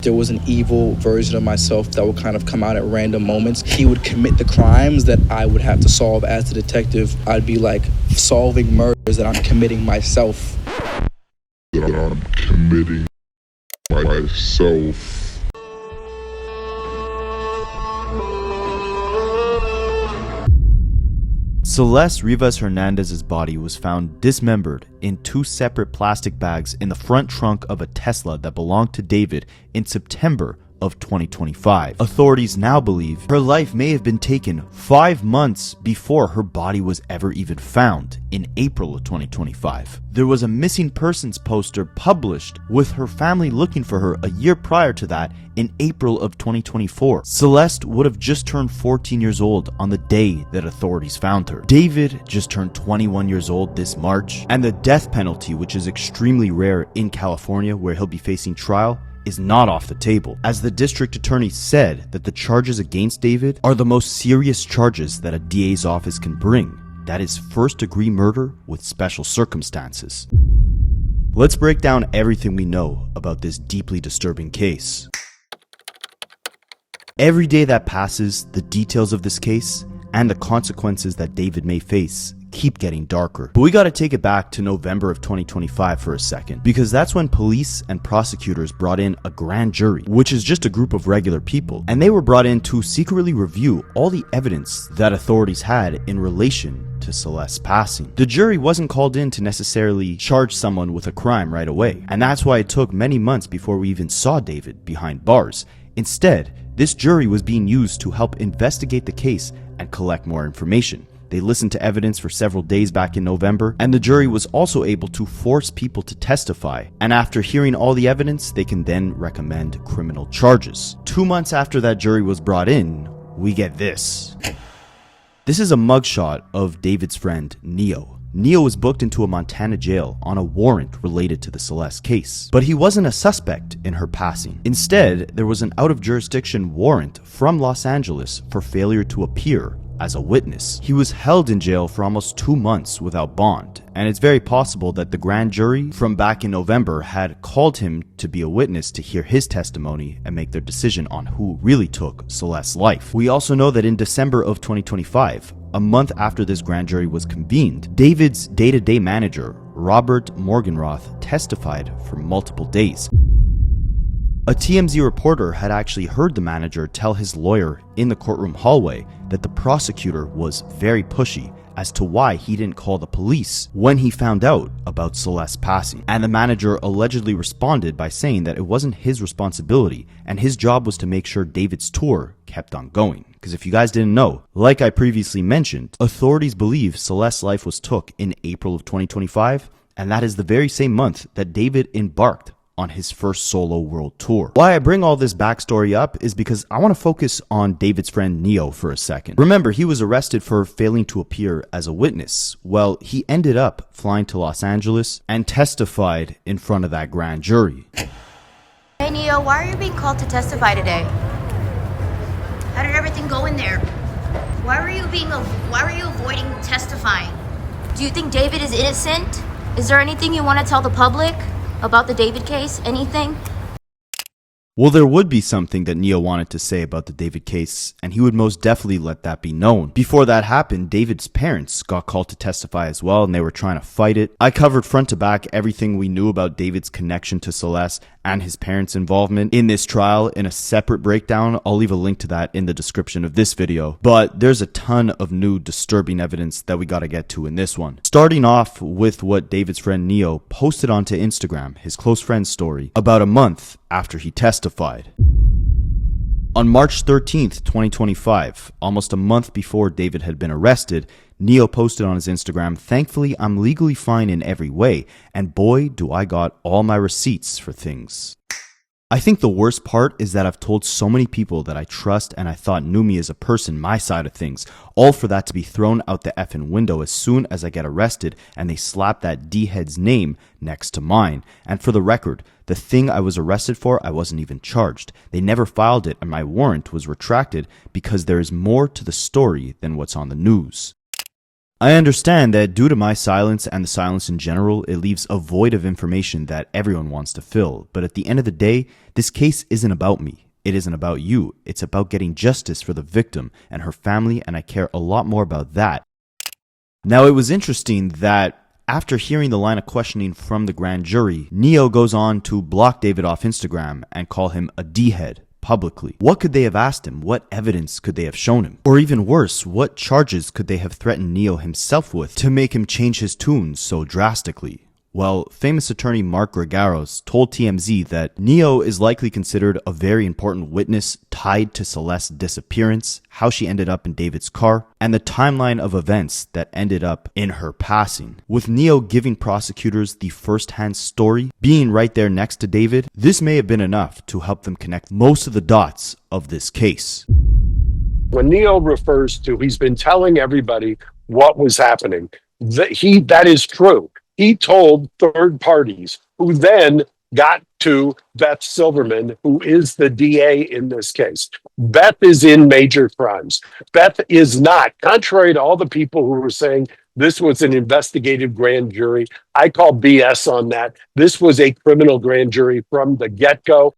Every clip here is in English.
There was an evil version of myself that would kind of come out at random moments. He would commit the crimes that I would have to solve as a detective. I'd be like solving murders that I'm committing myself. Celeste Rivas Hernandez's body was found dismembered in 2 separate plastic bags in the front trunk of a Tesla that belonged to David in September of 2025. Authorities now believe her life may have been taken 5 months before her body was ever even found in April of 2025. There was a missing persons poster published with her family looking for her a year prior to that in April of 2024. Celeste would have just turned 14 years old on the day that authorities found her. David just turned 21 years old this March, and the death penalty, which is extremely rare in California where he'll be facing trial, is not off the table, as the district attorney said that the charges against David are the most serious charges that a DA's office can bring. That is first-degree murder with special circumstances. Let's break down everything we know about this deeply disturbing case. Every day that passes, the details of this case and the consequences that David may face keep getting darker. But we gotta take it back to November of 2025 for a second, because that's when police and prosecutors brought in a grand jury, which is just a group of regular people, and they were brought in to secretly review all the evidence that authorities had in relation to Celeste's passing. The jury wasn't called in to necessarily charge someone with a crime right away, and that's why it took many months before we even saw David behind bars. Instead, this jury was being used to help investigate the case and collect more information. They listened to evidence for several days back in November, and the jury was also able to force people to testify. And after hearing all the evidence, they can then recommend criminal charges. 2 months after that jury was brought in, we get this. This is a mugshot of David's friend, Neo. Neo was booked into a Montana jail on a warrant related to the Celeste case. But he wasn't a suspect in her passing. Instead, there was an out-of-jurisdiction warrant from Los Angeles for failure to appear as a witness. He was held in jail for almost 2 months without bond, and it's very possible that the grand jury from back in November had called him to be a witness to hear his testimony and make their decision on who really took Celeste's life. We also know that in December of 2025, a month after this grand jury was convened, David's day-to-day manager, Robert Morgenroth, testified for multiple days. A TMZ reporter had actually heard the manager tell his lawyer in the courtroom hallway that the prosecutor was very pushy as to why he didn't call the police when he found out about Celeste's passing. And the manager allegedly responded by saying that it wasn't his responsibility and his job was to make sure David's tour kept on going. Because if you guys didn't know, like I previously mentioned, authorities believe Celeste's life was took in April of 2025, and that is the very same month that David embarked on his first solo world tour. Why I bring all this backstory up is because I want to focus on David's friend Neo for a second. Remember, he was arrested for failing to appear as a witness. Well, he ended up flying to Los Angeles and testified in front of that grand jury. Hey Neo, why are you being called to testify today? How did everything go in there? Why were you avoiding testifying? Do you think David is innocent? Is there anything you want to tell the public about the David case? Anything? Well, there would be something that Neo wanted to say about the David case, and he would most definitely let that be known. Before that happened, David's parents got called to testify as well, and they were trying to fight it. I covered front to back everything we knew about David's connection to Celeste and his parents' involvement in this trial in a separate breakdown. I'll leave a link to that in the description of this video. But there's a ton of new disturbing evidence that we gotta get to in this one. Starting off with what David's friend Neo posted onto Instagram, his close friend's story, about a month after he testified. On March 13th, 2025, almost a month before David had been arrested, Neo posted on his Instagram, "Thankfully, I'm legally fine in every way, and boy, do I got all my receipts for things." I think the worst part is that I've told so many people that I trust and I thought knew me as a person, my side of things, all for that to be thrown out the effing window as soon as I get arrested and they slap that D-head's name next to mine. And for the record, the thing I was arrested for, I wasn't even charged. They never filed it and my warrant was retracted because there is more to the story than what's on the news. I understand that due to my silence and the silence in general, it leaves a void of information that everyone wants to fill. But at the end of the day, this case isn't about me. It isn't about you. It's about getting justice for the victim and her family, and I care a lot more about that. Now, it was interesting that after hearing the line of questioning from the grand jury, Neo goes on to block David off Instagram and call him a D-head publicly. What could they have asked him? What evidence could they have shown him? Or even worse, what charges could they have threatened Neo himself with to make him change his tune so drastically? Well, famous attorney Mark Gregaros told TMZ that Neo is likely considered a very important witness tied to Celeste's disappearance, how she ended up in David's car, and the timeline of events that ended up in her passing. With Neo giving prosecutors the first-hand story, being right there next to David, this may have been enough to help them connect most of the dots of this case. When Neo refers to, he's been telling everybody what was happening, that is true. He told third parties who then got to Beth Silverman, who is the DA in this case. Beth is in major crimes. Beth is not, contrary to all the people who were saying this was an investigative grand jury. I call BS on that. This was a criminal grand jury from the get-go.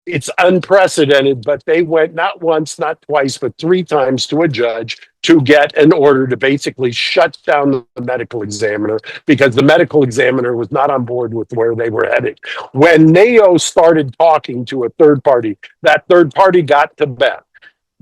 It's unprecedented, but they went not once, not twice, but 3 times to a judge to get an order to basically shut down the medical examiner because the medical examiner was not on board with where they were headed. When Neo started talking to a third party, that third party got to Beth.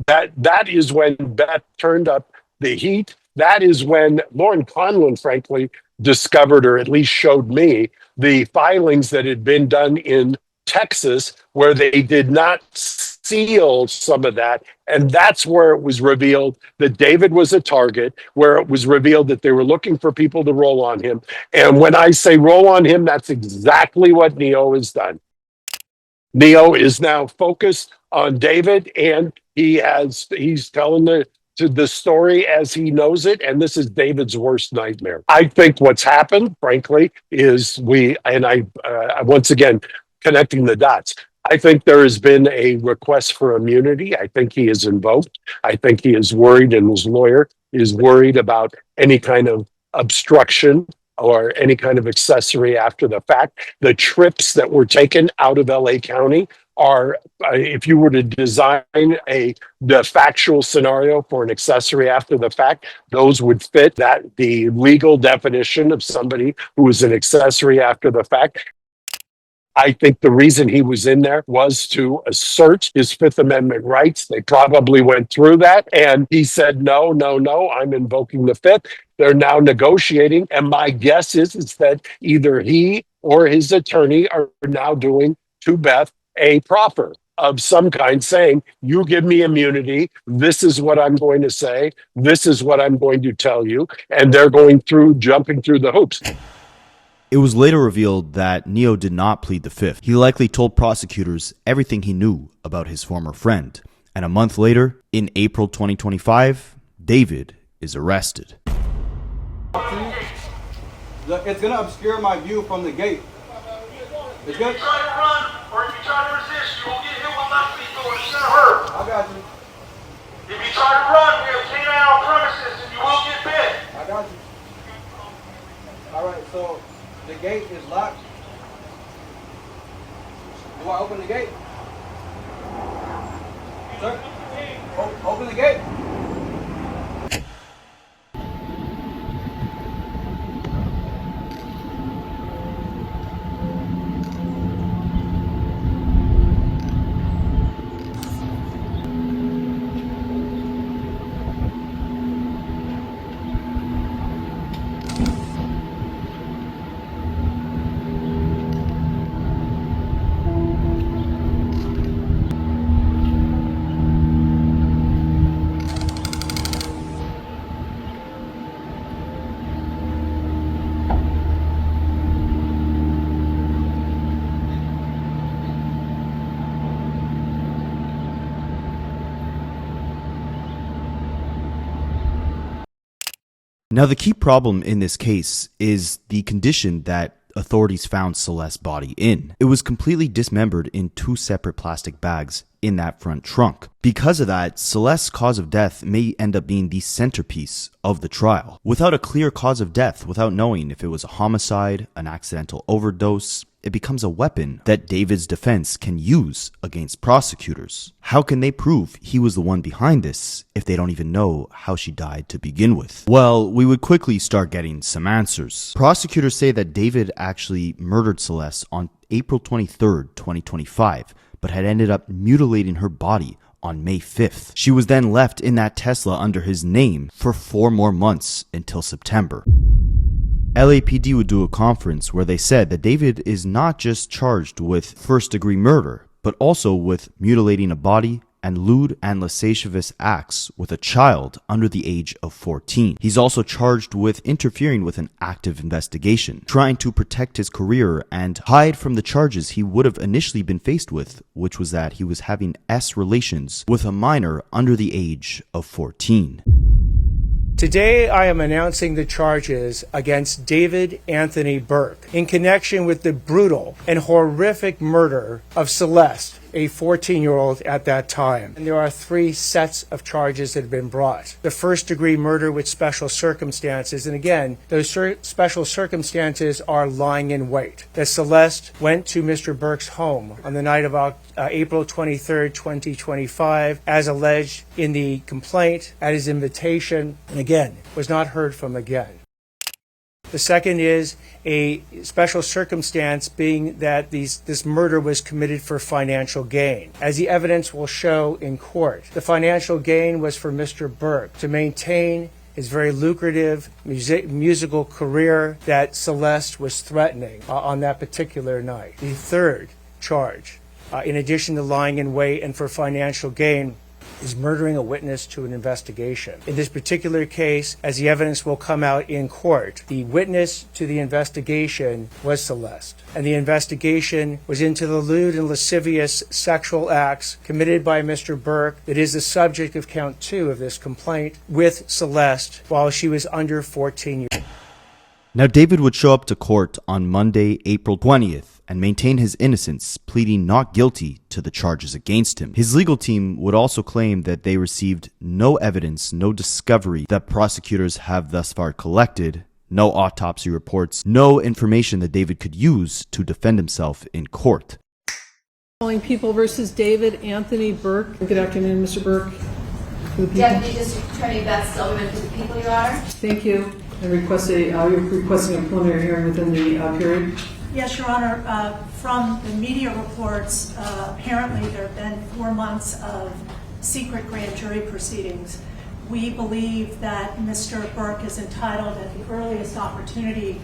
That is when Beth turned up the heat. That is when Lauren Conlon, frankly, discovered, or at least showed me, the filings that had been done in Texas, where they did not seal some of that. And that's where it was revealed that David was a target, where it was revealed that they were looking for people to roll on him. And when I say roll on him, that's exactly what Neo has done. Neo is now focused on David, and he's telling the story as he knows it, and this is David's worst nightmare. I think what's happened, frankly, is once again, connecting the dots. I think there has been a request for immunity. I think he is invoked. I think he is worried, and his lawyer is worried about any kind of obstruction or any kind of accessory after the fact. The trips that were taken out of LA County are, if you were to design the factual scenario for an accessory after the fact, those would fit the legal definition of somebody who is an accessory after the fact. I think the reason he was in there was to assert his Fifth Amendment rights. They probably went through that, and he said, no, I'm invoking the Fifth. They're now negotiating, and my guess is that either he or his attorney are now doing to Beth a proffer of some kind, saying, you give me immunity, this is what I'm going to say, this is what I'm going to tell you, and they're jumping through the hoops. It was later revealed that Neo did not plead the Fifth. He likely told prosecutors everything he knew about his former friend. And a month later, in April 2025, David is arrested. It's going to obscure my view from the gate. It's good? If you try to run or if you try to resist, you will get hit with left feet door. It's going to hurt. I got you. If you try to run, we have canine on premises and you will get bit. I got you. All right, so the gate is locked. Do I open the gate? Sir? Open the gate. Now, the key problem in this case is the condition that authorities found Celeste's body in. It was completely dismembered in 2 separate plastic bags in that front trunk. Because of that, Celeste's cause of death may end up being the centerpiece of the trial. Without a clear cause of death, without knowing if it was a homicide, an accidental overdose, it becomes a weapon that David's defense can use against prosecutors. How can they prove he was the one behind this if they don't even know how she died to begin with? Well, we would quickly start getting some answers. Prosecutors say that David actually murdered Celeste on April 23rd, 2025, but had ended up mutilating her body on May 5th. She was then left in that Tesla under his name for 4 more months until September. LAPD would do a conference where they said that David is not just charged with first-degree murder, but also with mutilating a body and lewd and lascivious acts with a child under the age of 14. He's also charged with interfering with an active investigation, trying to protect his career and hide from the charges he would have initially been faced with, which was that he was having S relations with a minor under the age of 14. Today, I am announcing the charges against David Anthony Burke in connection with the brutal and horrific murder of Celeste, a 14-year-old at that time. And there are 3 sets of charges that have been brought. The first-degree murder with special circumstances, and again, those special circumstances are lying in wait. That Celeste went to Mr. Burke's home on the night of April 23rd, 2025, as alleged in the complaint, at his invitation, and again, was not heard from again. The second is a special circumstance being that this murder was committed for financial gain. As the evidence will show in court, the financial gain was for Mr. Burke to maintain his very lucrative musical career that Celeste was threatening on that particular night. The third charge, in addition to lying in wait and for financial gain, is murdering a witness to an investigation. In this particular case, as the evidence will come out in court, the witness to the investigation was Celeste. And the investigation was into the lewd and lascivious sexual acts committed by Mr. Burke that is the subject of count 2 of this complaint with Celeste while she was under 14 years. Now, David would show up to court on Monday, April 20th, and maintain his innocence, pleading not guilty to the charges against him. His legal team would also claim that they received no evidence, no discovery that prosecutors have thus far collected, no autopsy reports, no information that David could use to defend himself in court. Calling People versus David Anthony Burke. Good afternoon, Mr. Burke. Deputy District Attorney Beth Silverman for the people, Your Honor. Thank you. And you're requesting a preliminary hearing within the period. Yes, Your Honor. From the media reports, apparently there have been 4 months of secret grand jury proceedings. We believe that Mr. Burke is entitled at the earliest opportunity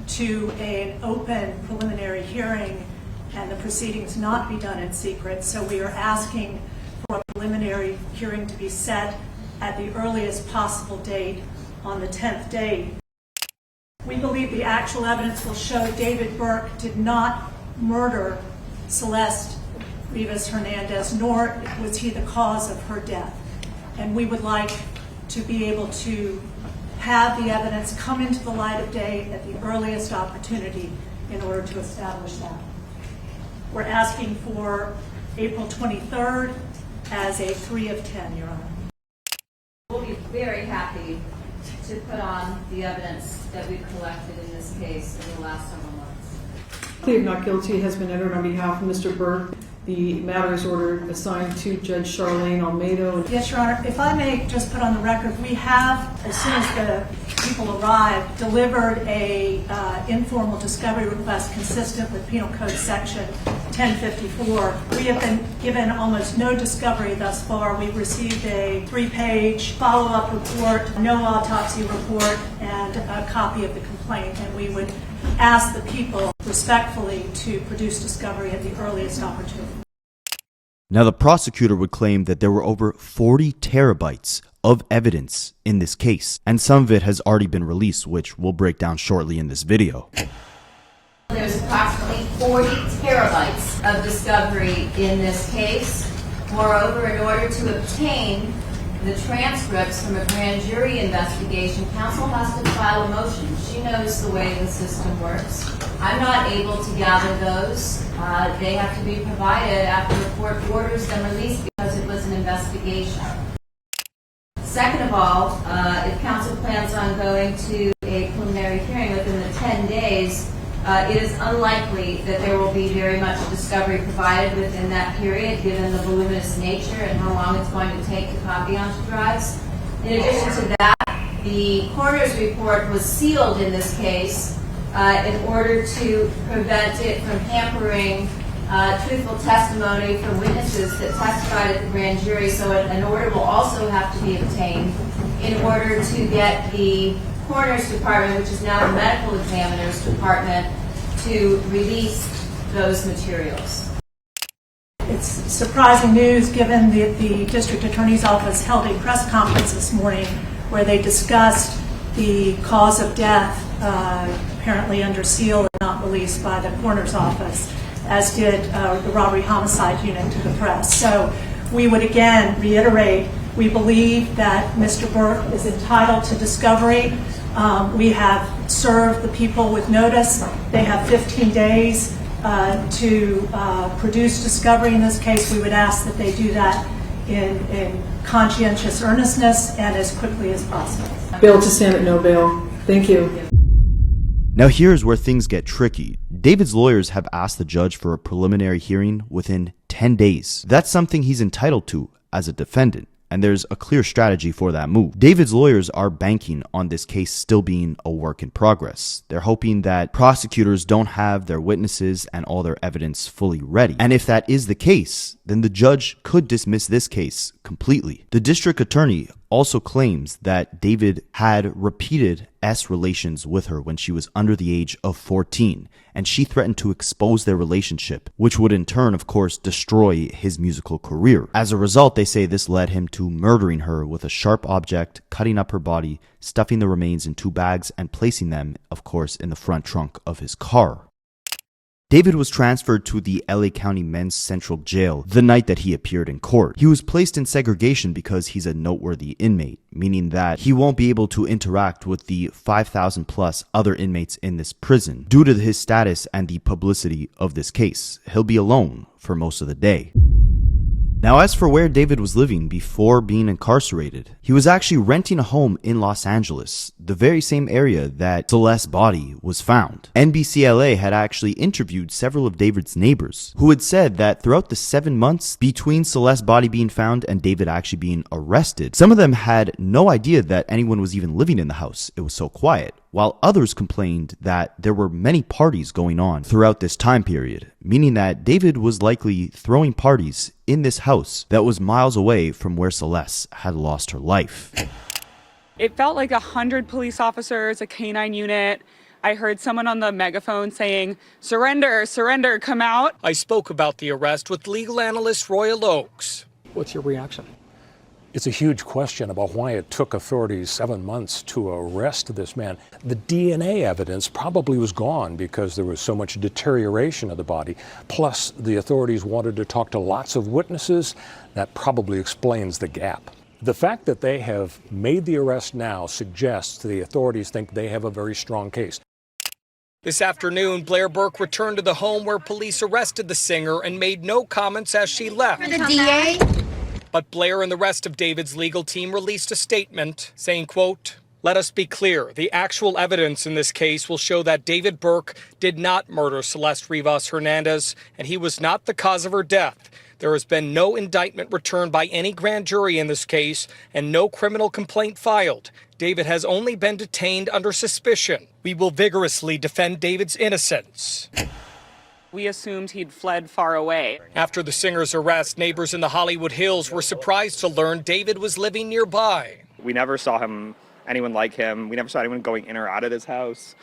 to an open preliminary hearing and the proceedings not be done in secret. So we are asking for a preliminary hearing to be set at the earliest possible date on the 10th day. We believe the actual evidence will show David Burke did not murder Celeste Rivas Hernandez, nor was he the cause of her death. And we would like to be able to have the evidence come into the light of day at the earliest opportunity in order to establish that. We're asking for April 23rd as a 3 of 10, Your Honor. We'll be very happy to put on the evidence that we've collected in this case in the last several months. Plea of not guilty has been entered on behalf of Mr. Burke. The matter is ordered assigned to Judge Charlene Almeida. Yes, Your Honor. If I may just put on the record, we have, as soon as the people arrived, delivered a informal discovery request consistent with Penal Code Section 1054. We have been given almost no discovery thus far. We've received a 3-page follow-up report, no autopsy report, and a copy of the complaint. And we would ask the people respectfully to produce discovery at the earliest opportunity. Now, the prosecutor would claim that there were over 40 terabytes of evidence in this case, and some of it has already been released, which we'll break down shortly in this video. There's approximately 40 terabytes of discovery in this case. Moreover, in order to obtain the transcripts from a grand jury investigation, counsel has to file a motion. She knows the way the system works. I'm not able to gather those. They have to be provided after the court orders them released because it was an investigation. Second of all, if counsel plans on going to a preliminary hearing within the 10 days, it is unlikely that there will be very much discovery provided within that period, given the voluminous nature and how long it's going to take to copy onto drives. In addition to that, the coroner's report was sealed in this case in order to prevent it from hampering truthful testimony from witnesses that testified at the grand jury, so an order will also have to be obtained in order to get the coroner's department, which is now the medical examiner's department, to release those materials. It's surprising news given that the district attorney's office held a press conference this morning where they discussed the cause of death, apparently under seal and not released by the coroner's office, as did the robbery homicide unit to the press. So we would again reiterate, we believe that Mr. Burke is entitled to discovery. We have served the people with notice. They have 15 days to produce discovery in this case. We would ask that they do that in conscientious earnestness and as quickly as possible. Bail to stand at no bail. Thank you. Now here's where things get tricky. David's lawyers have asked the judge for a preliminary hearing within 10 days. That's something he's entitled to as a defendant, and there's a clear strategy for that move. David's lawyers are banking on this case still being a work in progress. They're hoping that prosecutors don't have their witnesses and all their evidence fully ready. And if that is the case, then the judge could dismiss this case completely. The district attorney also claims that David had repeated relations with her when she was under the age of 14, and she threatened to expose their relationship, which would in turn, of course, destroy his musical career. As a result, they say this led him to murdering her with a sharp object, cutting up her body, stuffing the remains in 2 bags, and placing them, of course, in the front trunk of his car. David was transferred to the LA County Men's Central Jail the night that he appeared in court. He was placed in segregation because he's a noteworthy inmate, meaning that he won't be able to interact with the 5,000 plus other inmates in this prison. Due to his status and the publicity of this case, he'll be alone for most of the day. Now, as for where David was living before being incarcerated, he was actually renting a home in Los Angeles, the very same area that Celeste's body was found. NBC LA had actually interviewed several of David's neighbors, who had said that throughout the 7 months between Celeste's body being found and David actually being arrested, some of them had no idea that anyone was even living in the house. It was so quiet. While others complained that there were many parties going on throughout this time period, meaning that David was likely throwing parties in this house that was miles away from where Celeste had lost her life. It felt like 100 police officers, a canine unit. I heard someone on the megaphone saying, "Surrender, surrender, come out." I spoke about the arrest with legal analyst Royal Oakes. What's your reaction? It's a huge question about why it took authorities 7 months to arrest this man. The DNA evidence probably was gone because there was so much deterioration of the body. Plus, the authorities wanted to talk to lots of witnesses. That probably explains the gap. The fact that they have made the arrest now suggests the authorities think they have a very strong case. This afternoon, Blair Burke returned to the home where police arrested the singer and made no comments as she left. For the DA? But Blair and the rest of David's legal team released a statement saying, quote, "Let us be clear, the actual evidence in this case will show that David Burke did not murder Celeste Rivas Hernandez, and he was not the cause of her death. There has been no indictment returned by any grand jury in this case and no criminal complaint filed. David has only been detained under suspicion. We will vigorously defend David's innocence." We assumed he'd fled far away. After the singer's arrest, neighbors in the Hollywood Hills were surprised to learn David was living nearby. We never saw anyone like him. We never saw anyone going in or out of his house.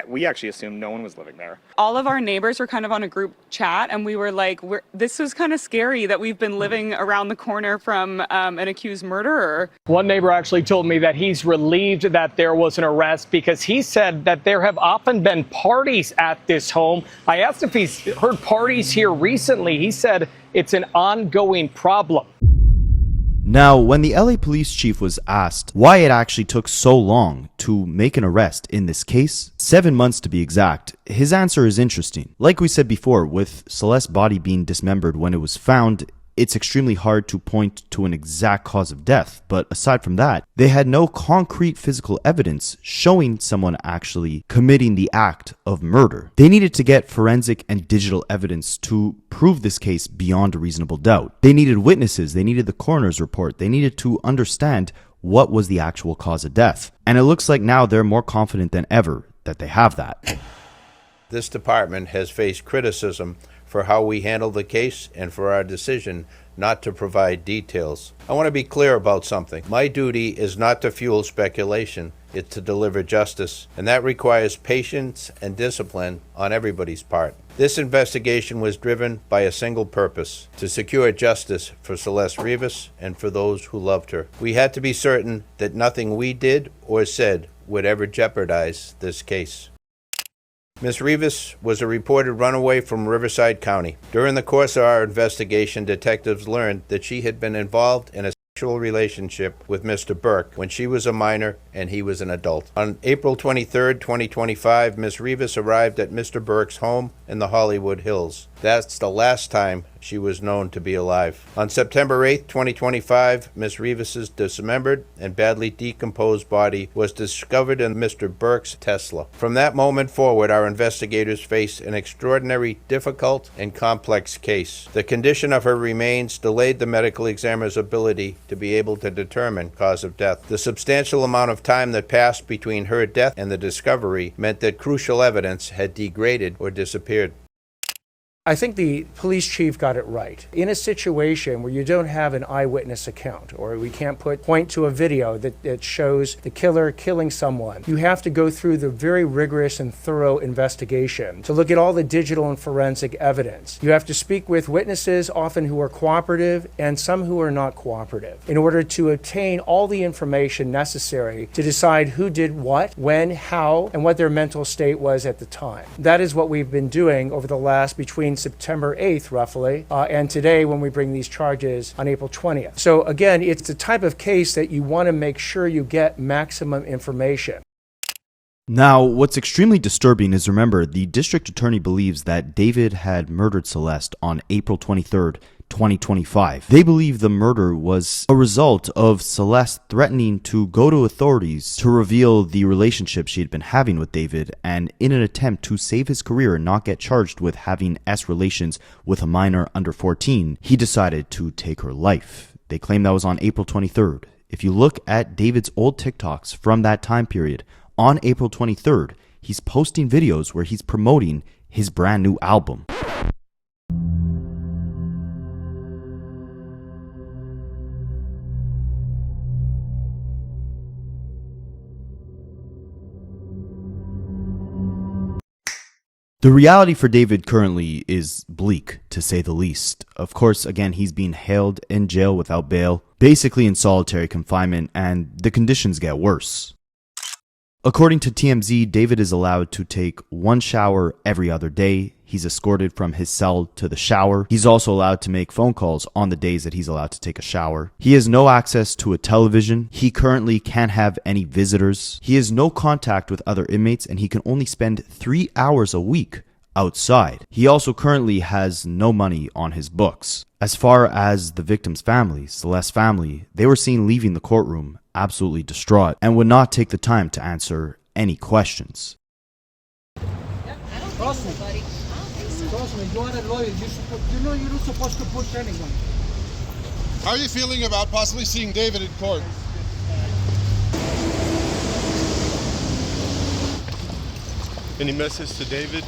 We actually assumed no one was living there. All of our neighbors were kind of on a group chat, and we were like, this was kind of scary that we've been living around the corner from an accused murderer. One neighbor actually told me that he's relieved that there was an arrest because he said that there have often been parties at this home. I asked if he's heard parties here recently. He said it's an ongoing problem. Now, when the LA police chief was asked why it actually took so long to make an arrest in this case, 7 months to be exact, his answer is interesting. Like we said before, with Celeste's body being dismembered when it was found, it's extremely hard to point to an exact cause of death, but aside from that, they had no concrete physical evidence showing someone actually committing the act of murder. They needed to get forensic and digital evidence to prove this case beyond a reasonable doubt. They needed witnesses, they needed the coroner's report, they needed to understand what was the actual cause of death. And it looks like now they're more confident than ever that they have that. This department has faced criticism for how we handle the case and for our decision not to provide details. I want to be clear about something. My duty is not to fuel speculation, it's to deliver justice, and that requires patience and discipline on everybody's part. This investigation was driven by a single purpose: to secure justice for Celeste Rivas and for those who loved her. We had to be certain that nothing we did or said would ever jeopardize this case. Ms. Rivas was a reported runaway from Riverside County. During the course of our investigation, detectives learned that she had been involved in a sexual relationship with Mr. Burke when she was a minor and he was an adult. On April 23, 2025, Ms. Rivas arrived at Mr. Burke's home in the Hollywood Hills. That's the last time she was known to be alive. On September 8, 2025, Ms. Rivas's dismembered and badly decomposed body was discovered in Mr. Burke's Tesla. From that moment forward, our investigators faced an extraordinary, difficult, and complex case. The condition of her remains delayed the medical examiner's ability to be able to determine cause of death. The substantial amount of time that passed between her death and the discovery meant that crucial evidence had degraded or disappeared. I think the police chief got it right. In a situation where you don't have an eyewitness account, or we can't point to a video that shows the killer killing someone, you have to go through the very rigorous and thorough investigation to look at all the digital and forensic evidence. You have to speak with witnesses, often who are cooperative, and some who are not cooperative, in order to obtain all the information necessary to decide who did what, when, how, and what their mental state was at the time. That is what we've been doing over the last between September 8th, roughly, and today when we bring these charges on April 20th. So again, it's the type of case that you want to make sure you get maximum information. Now, what's extremely disturbing is, remember, the district attorney believes that David had murdered Celeste on April 23rd, 2025. They believe the murder was a result of Celeste threatening to go to authorities to reveal the relationship she had been having with David, and in an attempt to save his career and not get charged with having S relations with a minor under 14, he decided to take her life. They claim that was on April 23rd. If you look at David's old TikToks from that time period, on April 23rd, he's posting videos where he's promoting his brand new album. The reality for David currently is bleak, to say the least. Of course, again, he's being held in jail without bail, basically in solitary confinement, and the conditions get worse. According to TMZ, David is allowed to take one shower every other day. He's escorted from his cell to the shower. He's also allowed to make phone calls on the days that he's allowed to take a shower. He has no access to a television. He currently can't have any visitors. He has no contact with other inmates, and he can only spend 3 hours a week outside. He also currently has no money on his books. As far as the victim's family, Celeste's family, they were seen leaving the courtroom absolutely distraught and would not take the time to answer any questions. Trust me. Trust me. You are a lawyer. You know you're not supposed to push anyone. How are you feeling about possibly seeing David in court? Any message to David?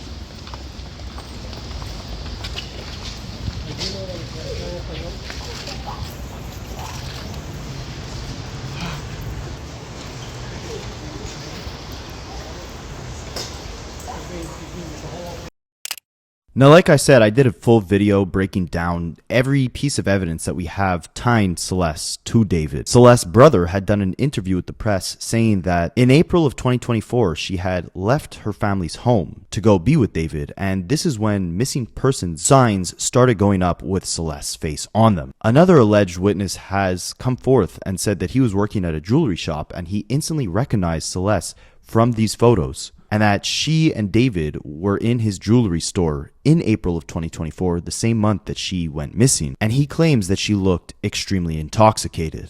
Now, like I said, I did a full video breaking down every piece of evidence that we have tying Celeste to David. Celeste's brother had done an interview with the press saying that in April of 2024, she had left her family's home to go be with David, and this is when missing persons signs started going up with Celeste's face on them. Another alleged witness has come forth and said that he was working at a jewelry shop and he instantly recognized Celeste from these photos, and that she and David were in his jewelry store in April of 2024, the same month that she went missing, and he claims that she looked extremely intoxicated.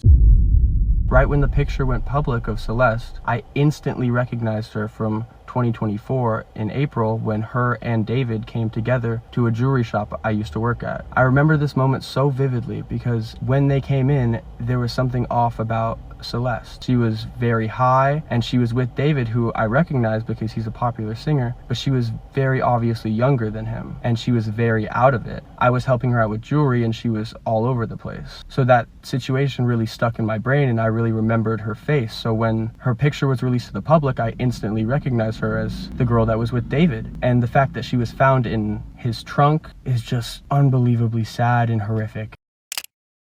Right when the picture went public of Celeste, I instantly recognized her from 2024 in April when her and David came together to a jewelry shop I used to work at. I remember this moment so vividly because when they came in, there was something off about Celeste. She was very high and she was with David, who I recognized because he's a popular singer, but she was very obviously younger than him and she was very out of it. I was helping her out with jewelry and she was all over the place. So that situation really stuck in my brain and I really remembered her face. So when her picture was released to the public, I instantly recognized her as the girl that was with David. And the fact that she was found in his trunk is just unbelievably sad and horrific.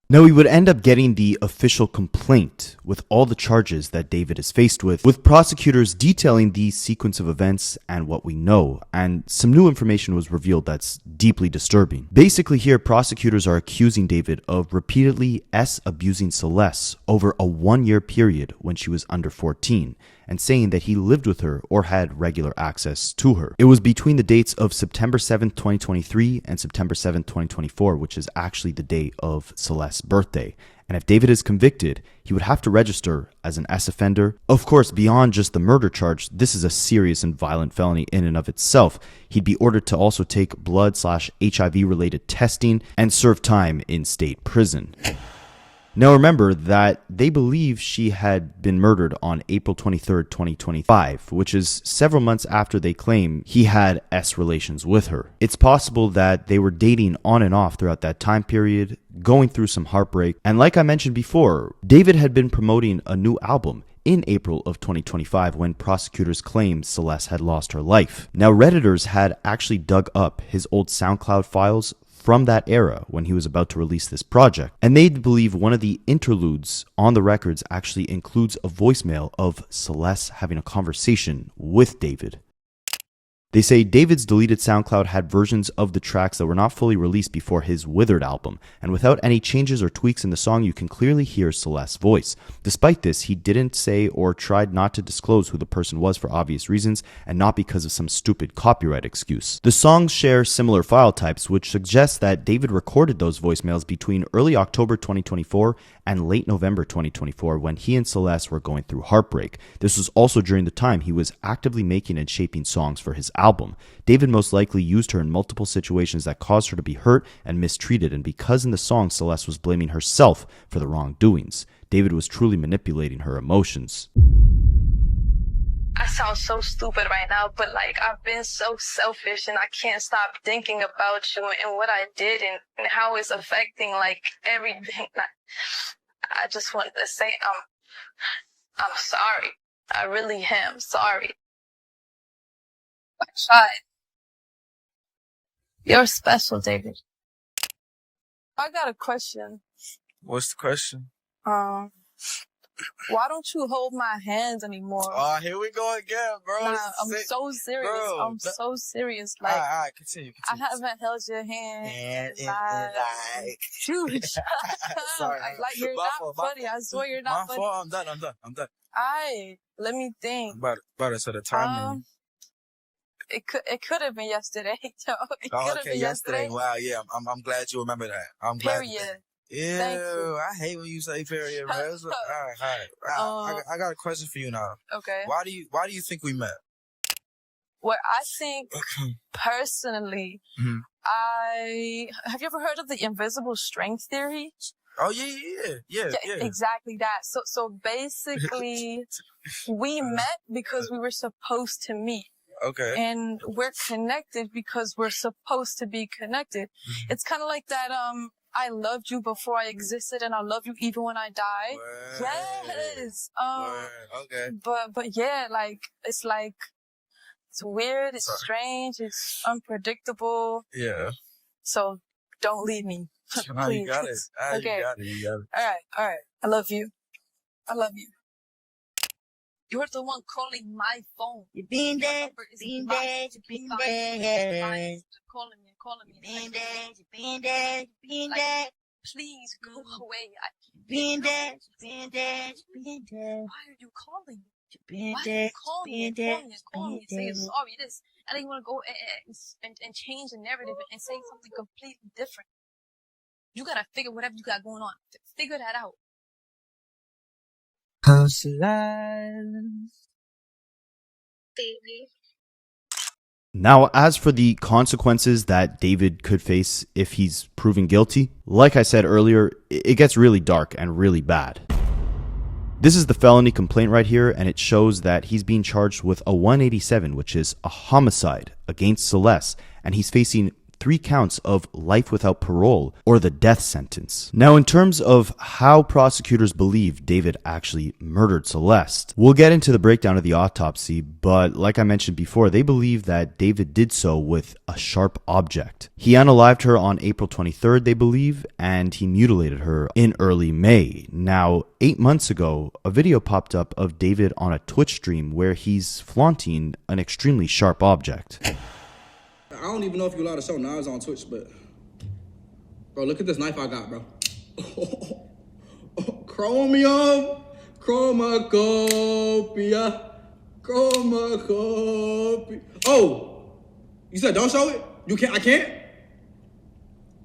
Now, we would end up getting the official complaint with all the charges that David is faced with prosecutors detailing the sequence of events and what we know, and some new information was revealed that's deeply disturbing. Basically here, prosecutors are accusing David of repeatedly abusing Celeste over a 1-year period when she was under 14, and saying that he lived with her or had regular access to her. It was between the dates of September 7th, 2023 and September 7th, 2024, which is actually the day of Celeste's birthday. And if David is convicted, he would have to register as an S offender. Of course, beyond just the murder charge, this is a serious and violent felony in and of itself. He'd be ordered to also take blood/HIV related testing and serve time in state prison. Now remember that they believe she had been murdered on April 23rd, 2025, which is several months after they claim he had S relations with her. It's possible that they were dating on and off throughout that time period, going through some heartbreak, and like I mentioned before, David had been promoting a new album in April of 2025 when prosecutors claimed Celeste had lost her life. Now, Redditors had actually dug up his old SoundCloud files from that era when he was about to release this project, and they believe one of the interludes on the records actually includes a voicemail of Celeste having a conversation with David. They say David's deleted SoundCloud had versions of the tracks that were not fully released before his Withered album, and without any changes or tweaks in the song, you can clearly hear Celeste's voice. Despite this, he didn't say or tried not to disclose who the person was for obvious reasons, and not because of some stupid copyright excuse. The songs share similar file types, which suggests that David recorded those voicemails between early October 2024 and late November 2024 when he and Celeste were going through heartbreak. This was also during the time he was actively making and shaping songs for his album. David most likely used her in multiple situations that caused her to be hurt and mistreated, and because in the song Celeste was blaming herself for the wrongdoings, David was truly manipulating her emotions. I sound so stupid right now, but like I've been so selfish and I can't stop thinking about you and what I did and how it's affecting like everything. I just wanted to say I'm sorry. I really am sorry. I tried. You're special, David. I got a question. What's the question? Why don't you hold my hands anymore? Oh, here we go again, bro. Nah, I'm so serious. Bro, I'm so serious. Like, all right, continue. I haven't held your hand in like, shoot. Sorry. Like, you're not funny. I swear you're not funny. I'm done. Alright, let me think. About it, so the time. It could have been yesterday. It could have been yesterday. Wow, yeah. I'm glad you remember that. I'm glad. Period. Ew, I hate when you say period, man. All right. I got a question for you now. Okay. Why do you think we met? Well, I think personally, have you ever heard of the invisible strength theory? Oh yeah. Exactly that. So basically, we met because we were supposed to meet. Okay. And we're connected because we're supposed to be connected. It's kind of like that, I loved you before I existed and I'll love you even when I die. Word. Yes. Okay. But yeah, like, it's like It's weird, it's strange, it's unpredictable. Yeah. So don't leave me. No, you Please. got it. Okay. You got it. You got it. All right. I love you. I love you. You're the one calling my phone. You been there, been there, you been there. Calling me. Been there, you been there, you been there. Please go away. Been there, been there, been there. Why are you calling me? Been Why are there, you calling me? been there, Calling me. been Say there. sorry. This. I didn't want to go and change the narrative and say something completely different. You gotta figure whatever you got going on. Figure that out. Baby. Now, as for the consequences that David could face if he's proven guilty, like I said earlier, it gets really dark and really bad. This is the felony complaint right here, and it shows that he's being charged with a 187, which is a homicide against Celeste, and he's facing 3 counts of life without parole, or the death sentence. Now, in terms of how prosecutors believe David actually murdered Celeste, we'll get into the breakdown of the autopsy, but like I mentioned before, they believe that David did so with a sharp object. He unalived her on April 23rd, they believe, and he mutilated her in early May. Now, 8 months ago, a video popped up of David on a Twitch stream where he's flaunting an extremely sharp object. I don't even know if you're allowed to show knives on Twitch, but bro, look at this knife I got, bro. Chromium, chromacopia, chromacopia. Oh, you said don't show it? You can't? I can't?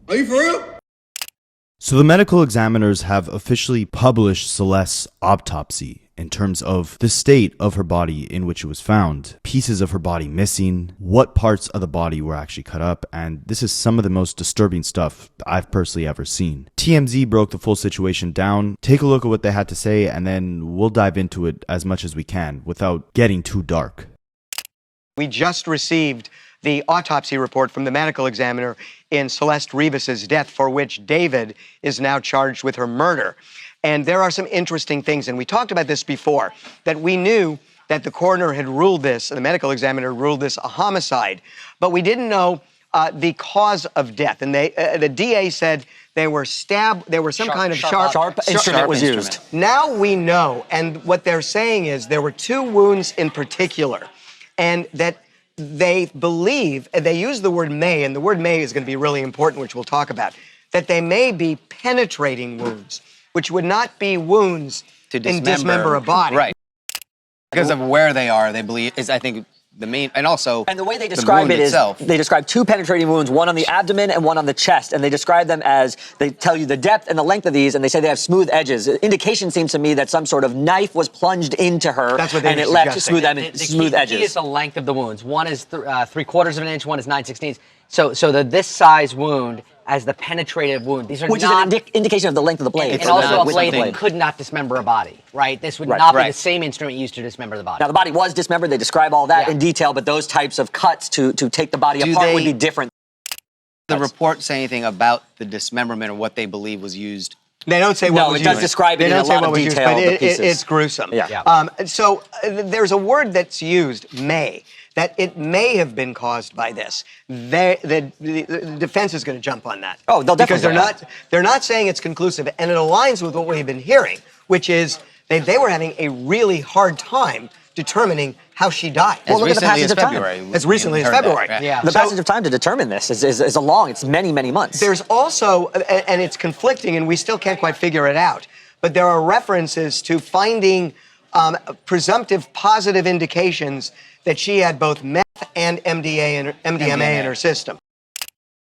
Are you for real? So the medical examiners have officially published Celeste's autopsy in terms of the state of her body in which it was found, pieces of her body missing, what parts of the body were actually cut up, and this is some of the most disturbing stuff I've personally ever seen. TMZ broke the full situation down. Take a look at what they had to say, and then we'll dive into it as much as we can without getting too dark. We just received the autopsy report from the medical examiner in Celeste Rivas' death, for which David is now charged with her murder. And there are some interesting things, and we talked about this before, that we knew that the coroner had ruled this, the medical examiner ruled this a homicide, but we didn't know the cause of death. And the DA said they were stabbed, there was some kind of sharp instrument was used. Now we know, and what they're saying is there were 2 wounds in particular, and that they believe, and they use the word may, and the word may is going to be really important, which we'll talk about, that they may be penetrating wounds, which would not be wounds To and dismember a body. Right. Because of where they are, they believe, is I think the main, and also and the way they describe it is they describe 2 penetrating wounds, one on the abdomen and one on the chest, and they describe them as, they tell you the depth and the length of these, and they say they have smooth edges. Indication seems to me that some sort of knife was plunged into her, and it left smooth edges. The key is the length of the wounds. One is 3/4 of an inch, one is 9/16. So this size wound as the penetrative wound. These are Which not, is an indication of the length of the blade. and also a blade that could not dismember a body, right? This would not be the same instrument used to dismember the body. Now, the body was dismembered. They describe all that in detail, but those types of cuts to take the body apart would be different. the report say anything about the dismemberment or what they believe was used? They don't say what was used. No, it does describe it in a lot of detail. But it's gruesome. Yeah. So there's a word that's used, may, that it may have been caused by this. The defense is going to jump on that. Oh, they'll definitely. Because they're not saying it's conclusive, and it aligns with what we've been hearing, which is they were having a really hard time determining how she died. Well, look at the passage of time. As recently as February. Yeah. The passage of time to determine this is a long, it's many, many months. There's also, and it's conflicting, and we still can't quite figure it out, but there are references to finding presumptive positive indications that she had both meth and MDMA in her system.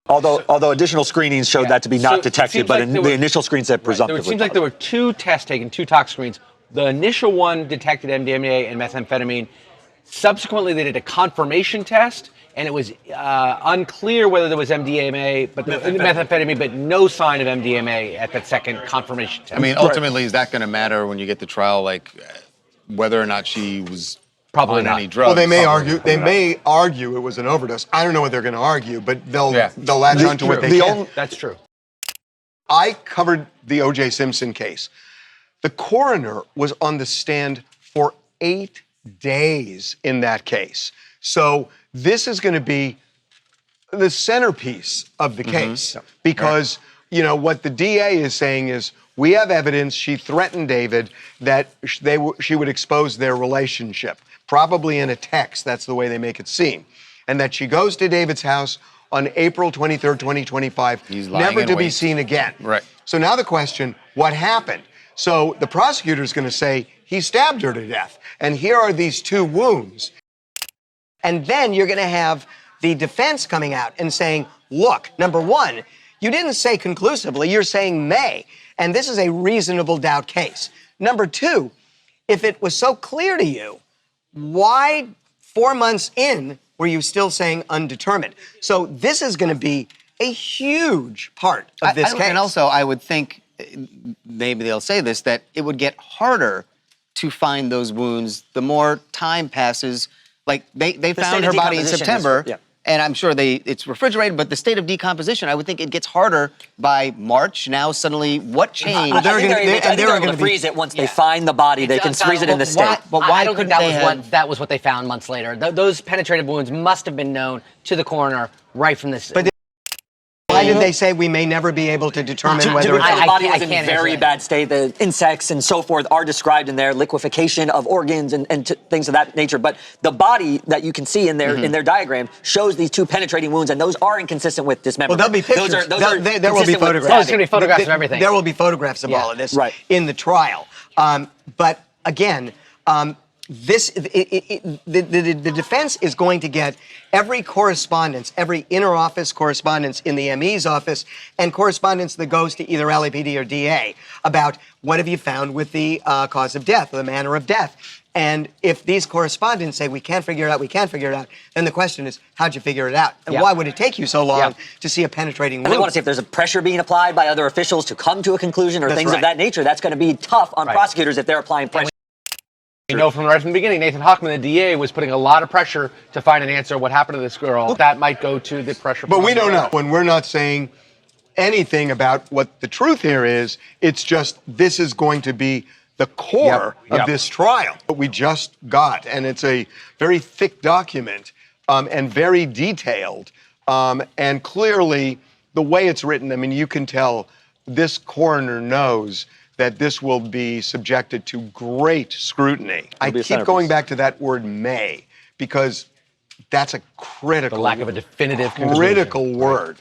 Although additional screenings showed that to be not detected, but the initial screen said presumptively. It seems like there were 2 tests taken, 2 tox screens. The initial one detected MDMA and methamphetamine. Subsequently, they did a confirmation test, and it was unclear whether there was MDMA, but methamphetamine, but no sign of MDMA at that second confirmation test. I mean, ultimately, is that going to matter when you get to trial, like whether or not she was probably on not any drugs? Well, they may argue. They may argue it was an overdose. I don't know what they're going to argue, but they'll latch on to what they can. That's true. I covered the O.J. Simpson case. The coroner was on the stand for 8 days in that case. So this is going to be the centerpiece of the case because, you know, what the DA is saying is we have evidence she threatened David that she would expose their relationship, probably in a text. That's the way they make it seem. And that she goes to David's house on April 23rd, 2025, never to be seen again. Right. So now the question, what happened? So the prosecutor is going to say he stabbed her to death. And here are these 2 wounds. And then you're going to have the defense coming out and saying, look, number one, you didn't say conclusively, you're saying may. And this is a reasonable doubt case. Number 2, if it was so clear to you, why 4 months in were you still saying undetermined? So this is going to be a huge part of this case. And also, I would think, maybe they'll say this, that it would get harder to find those wounds the more time passes. Like, they found her body in September, and I'm sure it's refrigerated, but the state of decomposition, I would think it gets harder by March. Now, suddenly, what changed? They're going to freeze it once they find the body. They can freeze it in the state. But why I don't think that was what they found months later. Those penetrative wounds must have been known to the coroner right from this. But why did they say we may never be able to determine whether the body was in very bad state? The insects and so forth are described in there, liquefaction of organs and things of that nature. But the body that you can see in their diagram shows these 2 penetrating wounds, and those are inconsistent with dismemberment. Well, there'll be pictures. There will be photographs. There's going to be photographs of everything. There will be photographs of all of this in the trial. But again, the defense is going to get every correspondence, every inter-office correspondence in the ME's office, and correspondence that goes to either LAPD or DA about what have you found with the cause of death or the manner of death. And if these correspondents say we can't figure it out, then the question is, how'd you figure it out? And why would it take you so long to see a penetrating wound? And they want to see if there's a pressure being applied by other officials to come to a conclusion or things of that nature. That's going to be tough on prosecutors if they're applying pressure. You know from right from the beginning, Nathan Hochman, the DA, was putting a lot of pressure to find an answer what happened to this girl. That might go to the pressure. But we don't know. When we're not saying anything about what the truth here is, it's just this is going to be the core of this trial. What we just got, and it's a very thick document and very detailed. And clearly, the way it's written, I mean, you can tell this coroner knows that this will be subjected to great scrutiny. I keep going back to that word may, because that's a critical, the lack of a definitive critical word.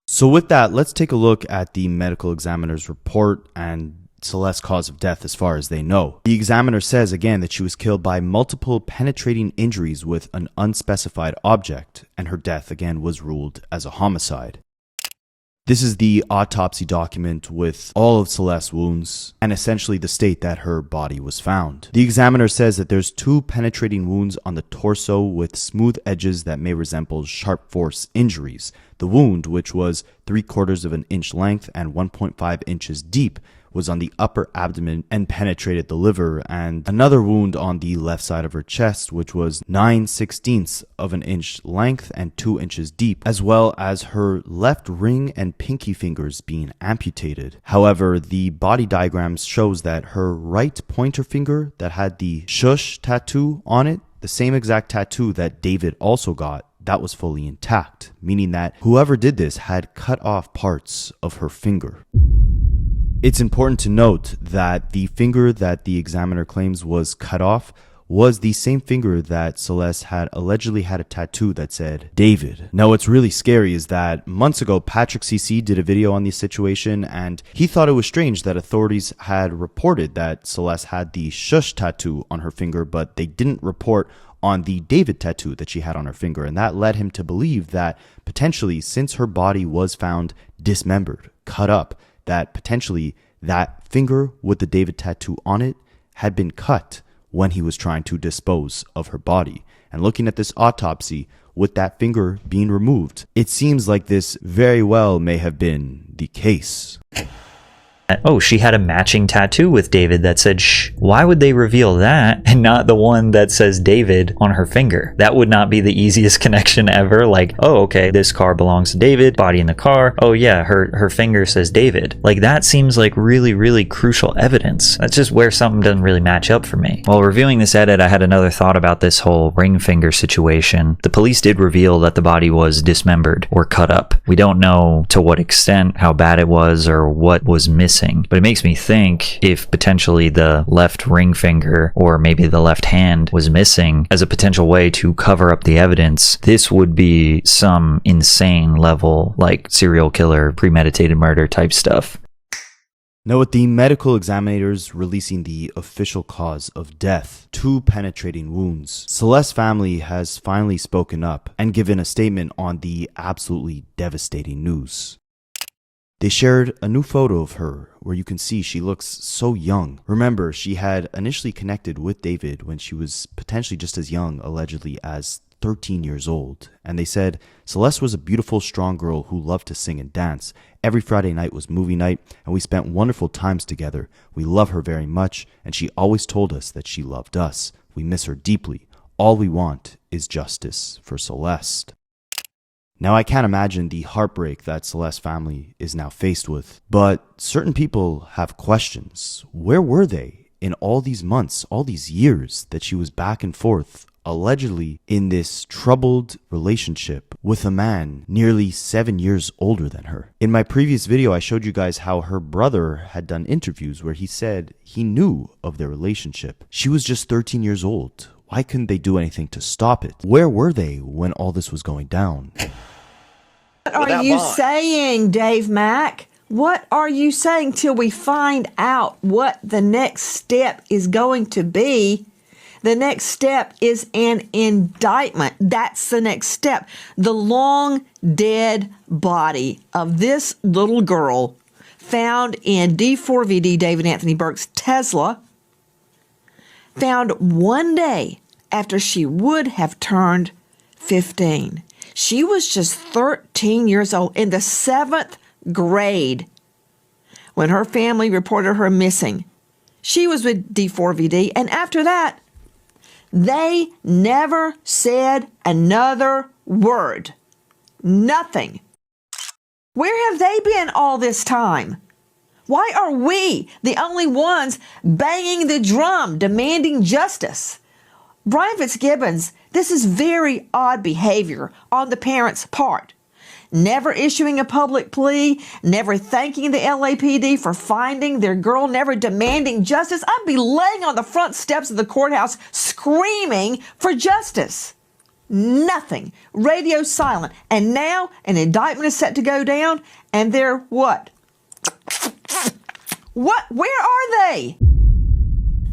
So with that, let's take a look at the medical examiner's report and Celeste's cause of death as far as they know. The examiner says again that she was killed by multiple penetrating injuries with an unspecified object, and her death again was ruled as a homicide. This is the autopsy document with all of Celeste's wounds and essentially the state that her body was found. The examiner says that there's 2 penetrating wounds on the torso with smooth edges that may resemble sharp force injuries. The wound, which was 3/4 of an inch length and 1.5 inches deep, was on the upper abdomen and penetrated the liver, and another wound on the left side of her chest, which was 9/16 of an inch length and 2 inches deep, as well as her left ring and pinky fingers being amputated. However, the body diagram shows that her right pointer finger that had the shush tattoo on it, the same exact tattoo that David also got, that was fully intact, meaning that whoever did this had cut off parts of her finger. It's important to note that the finger that the examiner claims was cut off was the same finger that Celeste had allegedly had a tattoo that said David. Now what's really scary is that months ago Patrick CC did a video on the situation, and he thought it was strange that authorities had reported that Celeste had the shush tattoo on her finger, but they didn't report on the David tattoo that she had on her finger, and that led him to believe that potentially, since her body was found dismembered, cut up, that potentially that finger with the David tattoo on it had been cut when he was trying to dispose of her body. And looking at this autopsy with that finger being removed, it seems like this very well may have been the case. Oh, she had a matching tattoo with David that said shh. Why would they reveal that and not the one that says David on her finger? That would not be the easiest connection ever. Like, oh, okay, this car belongs to David, body in the car. Oh yeah, her finger says David. Like, that seems like really, really crucial evidence. That's just where something doesn't really match up for me. While reviewing this edit, I had another thought about this whole ring finger situation. The police did reveal that the body was dismembered or cut up. We don't know to what extent, how bad it was, or what was missing. But it makes me think if potentially the left ring finger or maybe the left hand was missing as a potential way to cover up the evidence, this would be some insane level, like serial killer, premeditated murder type stuff. Now, with the medical examinators releasing the official cause of death, 2 penetrating wounds, Celeste's family has finally spoken up and given a statement on the absolutely devastating news. They shared a new photo of her where you can see she looks so young. Remember, she had initially connected with David when she was potentially just as young, allegedly, as 13 years old. And they said Celeste was a beautiful, strong girl who loved to sing and dance. Every Friday night was movie night, and we spent wonderful times together. We love her very much, and she always told us that she loved us. We miss her deeply. All we want is justice for Celeste. Now, I can't imagine the heartbreak that Celeste's family is now faced with, but certain people have questions. Where were they in all these months, all these years that she was back and forth, allegedly in this troubled relationship with a man nearly 7 years older than her? In my previous video, I showed you guys how her brother had done interviews where he said he knew of their relationship. She was just 13 years old. Why couldn't they do anything to stop it? Where were they when all this was going down? What are you saying, Dave Mack? What are you saying till we find out what the next step is going to be? The next step is an indictment. That's the next step. The long dead body of this little girl found in D4vd, David Anthony Burke's Tesla, found one day after she would have turned 15. She was just 13 years old, in the 7th grade, when her family reported her missing. She was with D4vd, and after that, they never said another word. Nothing. Where have they been all this time? Why are we the only ones banging the drum, demanding justice? Brian Fitzgibbons, this is very odd behavior on the parents' part. Never issuing a public plea, never thanking the LAPD for finding their girl, never demanding justice. I'd be laying on the front steps of the courthouse screaming for justice. Nothing. Radio silent. And now an indictment is set to go down, and they're what? What? Where are they?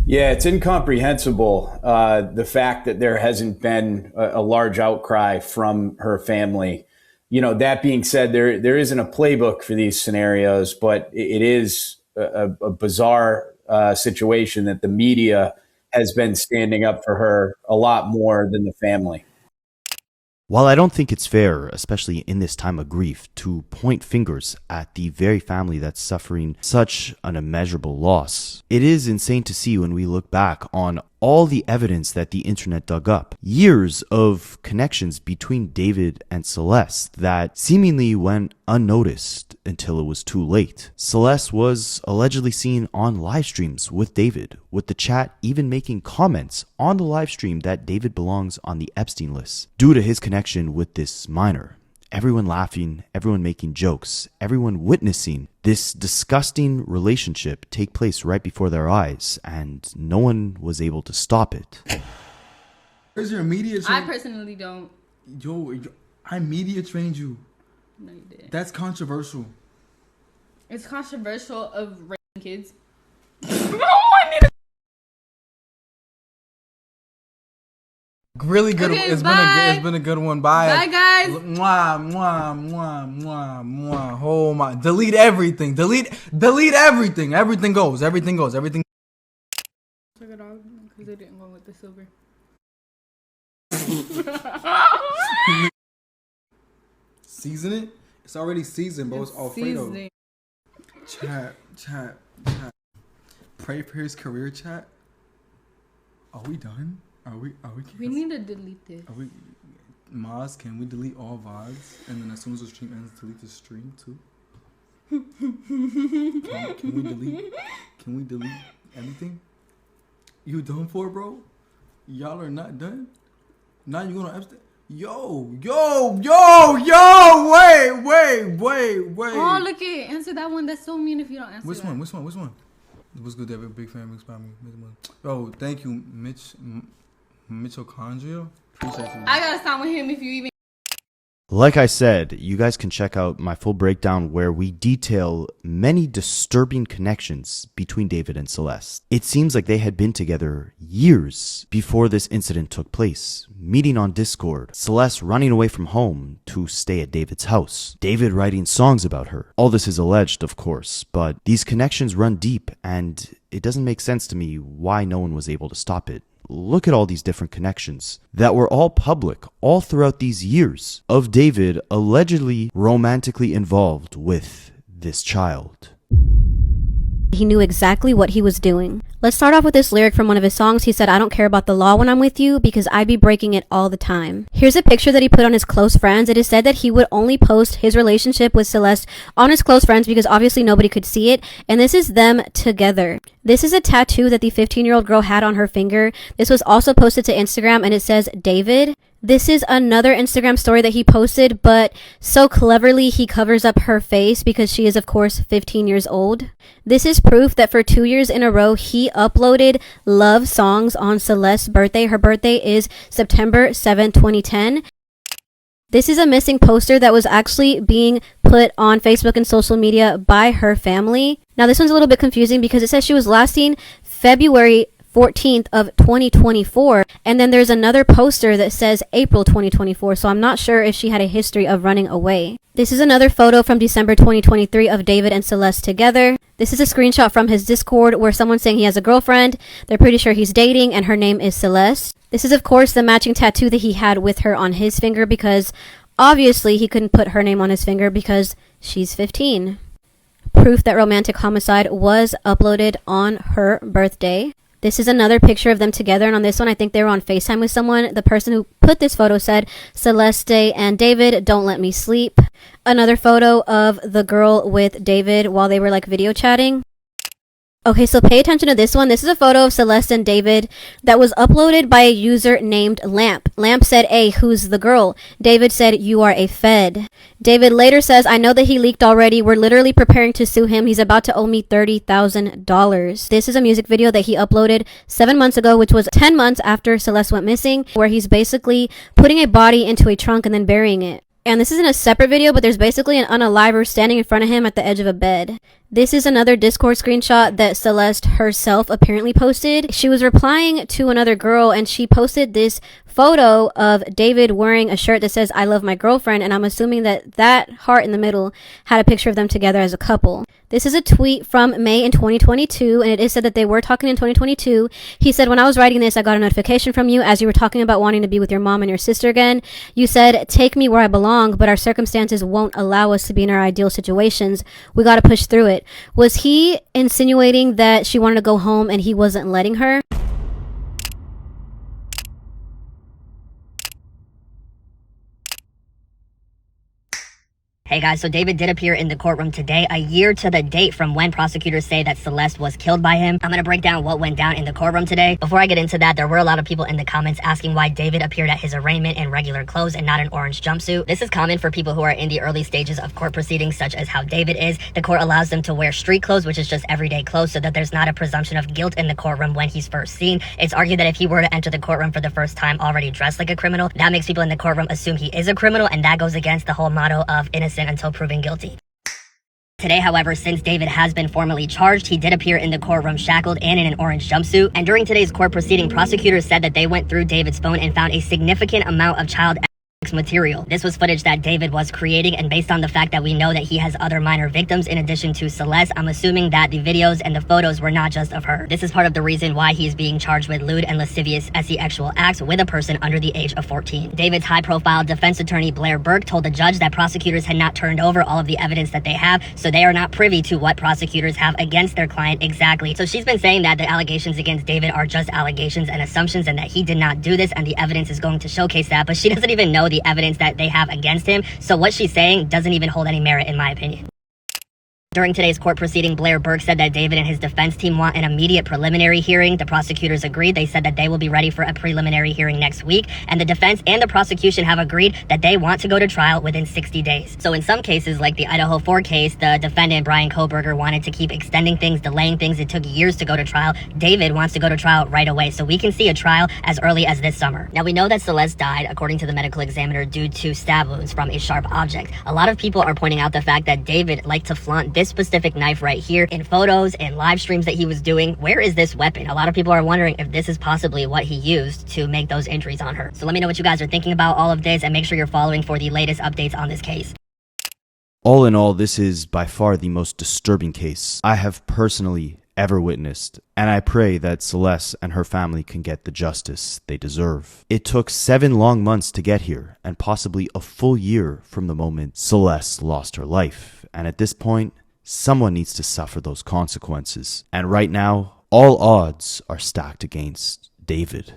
Yeah, it's incomprehensible, the fact that there hasn't been a large outcry from her family. You know, that being said, there isn't a playbook for these scenarios, but it is a bizarre situation that the media has been standing up for her a lot more than the family. While I don't think it's fair, especially in this time of grief, to point fingers at the very family that's suffering such an immeasurable loss, it is insane to see when we look back on all the evidence that the internet dug up. Years of connections between David and Celeste that seemingly went unnoticed until it was too late. Celeste was allegedly seen on live streams with David, with the chat even making comments on the live stream that David belongs on the Epstein list due to his connection with this minor. Everyone laughing, everyone making jokes, everyone witnessing this disgusting relationship take place right before their eyes, and no one was able to stop it. Where's your media I personally don't. I media trained you. No, you didn't. That's controversial. It's controversial of raping kids. Really good. Okay, it's been a good one. Bye. Bye, guys. Mwah, mwah, mwah, mwah, mwah. Oh my! Delete everything. Delete everything. Everything goes. Everything goes. Everything. Check it out because they didn't go with the silver. Season it. It's already seasoned, bro. It's Alfredo. Seasoning. Chat. Pray for his career, chat. Are we done? Are we? We need to delete this. Are we? Maz, can we delete all VODs? And then as soon as the stream ends, delete the stream too? Can we delete? Can we delete everything? You done for, bro? Y'all are not done? Now you gonna Epstein? Yo, wait. Oh, look it. Answer that one. That's so mean if you don't answer Which that. one? What's good, David? Big fan, mixed by me. Oh, thank you, Mitochondria. Appreciate you. I gotta sign with him if you even. Like I said, you guys can check out my full breakdown where we detail many disturbing connections between David and Celeste. It seems like they had been together years before this incident took place, meeting on Discord, Celeste running away from home to stay at David's house, David writing songs about her. All this is alleged, of course, but these connections run deep and it doesn't make sense to me why no one was able to stop it. Look at all these different connections that were all public all throughout these years of David allegedly romantically involved with this child. He knew exactly what he was doing. Let's start off with this lyric from one of his songs. He said, "I don't care about the law when I'm with you because I be breaking it all the time." Here's a picture that he put on his close friends. It is said that he would only post his relationship with Celeste on his close friends because obviously nobody could see it. And this is them together. This is a tattoo that the 15-year-old girl had on her finger. This was also posted to Instagram and it says David. This is another Instagram story that he posted, but so cleverly he covers up her face because she is of course 15 years old. This is proof that for 2 years in a row he uploaded love songs on Celeste's birthday. Her birthday is September 7, 2010. This is a missing poster that was actually being put on Facebook and social media by her family. Now this one's a little bit confusing because it says she was last seen February 14th of 2024, and then there's another poster that says April 2024, so I'm not sure if she had a history of running away. This is another photo from December 2023 of David and Celeste together. This is a screenshot from his Discord where someone's saying he has a girlfriend. They're pretty sure he's dating and her name is Celeste. This is of course the matching tattoo that he had with her on his finger because obviously he couldn't put her name on his finger because she's 15. Proof that romantic homicide was uploaded on her birthday. This is another picture of them together, and on this one I think they were on FaceTime with someone. The person who put this photo said, "Celeste and David, don't let me sleep." Another photo of the girl with David while they were like video chatting. Okay, so pay attention to this one. This is a photo of Celeste and David that was uploaded by a user named Lamp. Lamp said, "Hey, who's the girl?" David said, "You are a fed." David later says, "I know that he leaked already. We're literally preparing to sue him. He's about to owe me $30,000. This is a music video that he uploaded 7 months ago, which was 10 months after Celeste went missing, where he's basically putting a body into a trunk and then burying it. And this isn't a separate video, but there's basically an unaliver standing in front of him at the edge of a bed. This is another Discord screenshot that Celeste herself apparently posted. She was replying to another girl and she posted this photo of David wearing a shirt that says "I love my girlfriend," and I'm assuming that that heart in the middle had a picture of them together as a couple. This is a tweet from May in 2022, and it is said that they were talking in 2022. He said, "When I was writing this, I got a notification from you as you were talking about wanting to be with your mom and your sister again. You said, 'Take me where I belong,' but our circumstances won't allow us to be in our ideal situations. We got to push through it." Was he insinuating that she wanted to go home and he wasn't letting her? Hey guys, so David did appear in the courtroom today, a year to the date from when prosecutors say that Celeste was killed by him. I'm gonna break down what went down in the courtroom today. Before I get into that, there were a lot of people in the comments asking why David appeared at his arraignment in regular clothes and not an orange jumpsuit. This is common for people who are in the early stages of court proceedings, such as how David is. The court allows them to wear street clothes, which is just everyday clothes, so that there's not a presumption of guilt in the courtroom when he's first seen. It's argued that if he were to enter the courtroom for the first time already dressed like a criminal, that makes people in the courtroom assume he is a criminal, and that goes against the whole motto of innocent until proven guilty. Today, however, since David has been formally charged, he did appear in the courtroom shackled and in an orange jumpsuit. And during today's court proceeding, prosecutors said that they went through David's phone and found a significant amount of child material. This was footage that David was creating, and based on the fact that we know that he has other minor victims in addition to Celeste, I'm assuming that the videos and the photos were not just of her. This is part of the reason why he is being charged with lewd and lascivious sexual acts with a person under the age of 14. David's high-profile defense attorney Blair Burke told the judge that prosecutors had not turned over all of the evidence that they have, so they are not privy to what prosecutors have against their client exactly. So she's been saying that the allegations against David are just allegations and assumptions and that he did not do this, and the evidence is going to showcase that, but she doesn't even know the evidence that they have against him, so what she's saying doesn't even hold any merit in my opinion. During today's court proceeding, Blair Burke said that David and his defense team want an immediate preliminary hearing. The prosecutors agreed. They said that they will be ready for a preliminary hearing next week, and the defense and the prosecution have agreed that they want to go to trial within 60 days. So in some cases, like the Idaho 4 case, the defendant, Brian Kohberger, wanted to keep extending things, delaying things. It took years to go to trial. David wants to go to trial right away, so we can see a trial as early as this summer. Now, we know that Celeste died, according to the medical examiner, due to stab wounds from a sharp object. A lot of people are pointing out the fact that David liked to flaunt this specific knife right here in photos and live streams that he was doing. Where is this weapon? A lot of people are wondering if this is possibly what he used to make those injuries on her. So let me know what you guys are thinking about all of this, and make sure you're following for the latest updates on this case. All in all, this is by far the most disturbing case I have personally ever witnessed, and I pray that Celeste and her family can get the justice they deserve. It took 7 long months to get here, and possibly a full year from the moment Celeste lost her life, and at this point, someone needs to suffer those consequences. And right now, all odds are stacked against David.